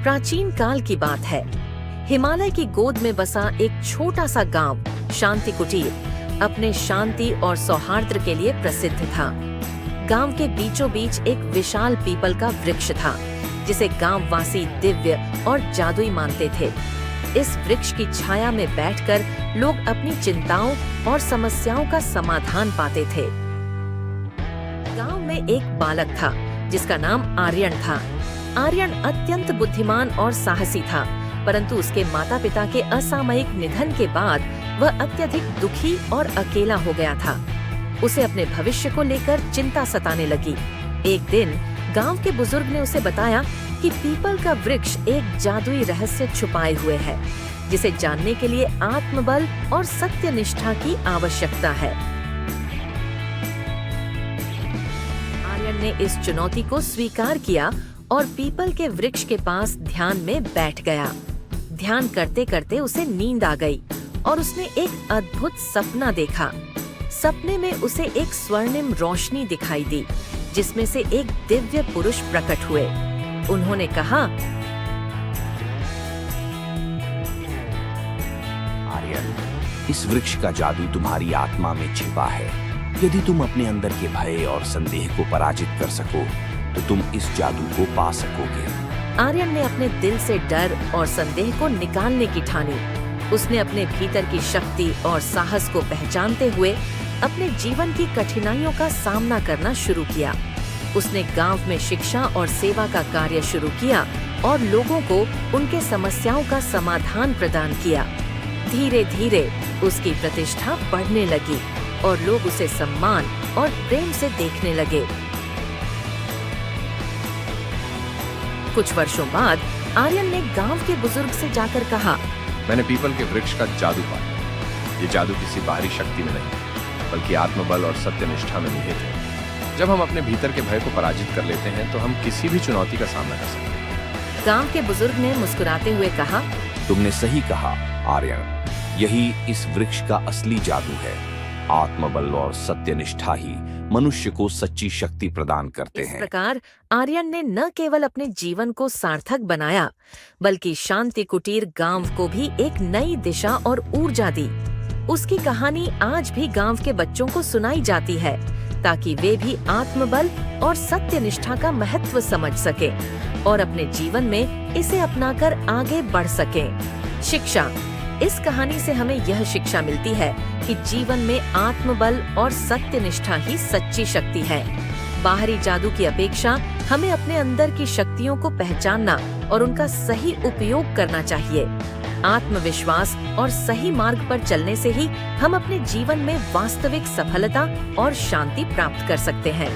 प्राचीन काल की बात है। हिमालय की गोद में बसा एक छोटा सा गांव शांति कुटीर अपने शांति और सौहार्द के लिए प्रसिद्ध था। गांव के बीचों बीच एक विशाल पीपल का वृक्ष था, जिसे गांववासी दिव्य और जादुई मानते थे। इस वृक्ष की छाया में बैठकर लोग अपनी चिंताओं और समस्याओं का समाधान पाते थे। गांव में एक बालक था जिसका नाम आर्यन था। आर्यन अत्यंत बुद्धिमान और साहसी था, परंतु उसके माता पिता के असामयिक निधन के बाद वह अत्यधिक दुखी और अकेला हो गया था। उसे अपने भविष्य को लेकर चिंता सताने लगी। एक दिन गांव के बुजुर्ग ने उसे बताया कि पीपल का वृक्ष एक जादुई रहस्य छुपाए हुए है, जिसे जानने के लिए आत्मबल और सत्यनिष्ठा की आवश्यकता है। आर्यन ने इस चुनौती को स्वीकार किया और पीपल के वृक्ष के पास ध्यान में बैठ गया। ध्यान करते करते उसे नींद आ गई और उसने एक अद्भुत सपना देखा। सपने में उसे एक स्वर्णिम रोशनी दिखाई दी, जिसमें से एक दिव्य पुरुष प्रकट हुए। उन्होंने कहा, आर्यन, इस वृक्ष का जादू तुम्हारी आत्मा में छिपा है। यदि तुम अपने अंदर के भय और संदेह को पराजित कर सको तो तुम इस जादू को पा सकोगे। आर्यन ने अपने दिल से डर और संदेह को निकालने की ठानी। उसने अपने भीतर की शक्ति और साहस को पहचानते हुए अपने जीवन की कठिनाइयों का सामना करना शुरू किया। उसने गांव में शिक्षा और सेवा का कार्य शुरू किया और लोगों को उनके समस्याओं का समाधान प्रदान किया। धीरे धीरे उसकी प्रतिष्ठा बढ़ने लगी और लोग उसे सम्मान और प्रेम से देखने लगे। कुछ वर्षों बाद आर्यन ने गांव के बुजुर्ग से जाकर कहा, मैंने पीपल के वृक्ष का जादू पाया। ये जादू किसी बाहरी शक्ति में नहीं, बल्कि आत्मबल और सत्यनिष्ठा में निहित है। जब हम अपने भीतर के भय को पराजित कर लेते हैं तो हम किसी भी चुनौती का सामना कर सकते हैं। गांव के बुजुर्ग ने मुस्कुराते हुए कहा, तुमने सही कहा आर्यन, यही इस वृक्ष का असली जादू है। आत्मबल और सत्यनिष्ठा ही मनुष्य को सच्ची शक्ति प्रदान करते हैं। इस प्रकार आर्यन ने न केवल अपने जीवन को सार्थक बनाया, बल्कि शांति कुटीर गांव को भी एक नई दिशा और ऊर्जा दी। उसकी कहानी आज भी गांव के बच्चों को सुनाई जाती है, ताकि वे भी आत्मबल और सत्यनिष्ठा का महत्व समझ सके और अपने जीवन में इसे अपनाकर आगे बढ़ सकें। शिक्षा। इस कहानी से हमें यह शिक्षा मिलती है कि जीवन में आत्मबल और सत्यनिष्ठा ही सच्ची शक्ति है। बाहरी जादू की अपेक्षा हमें अपने अंदर की शक्तियों को पहचानना और उनका सही उपयोग करना चाहिए। आत्मविश्वास और सही मार्ग पर चलने से ही हम अपने जीवन में वास्तविक सफलता और शांति प्राप्त कर सकते हैं।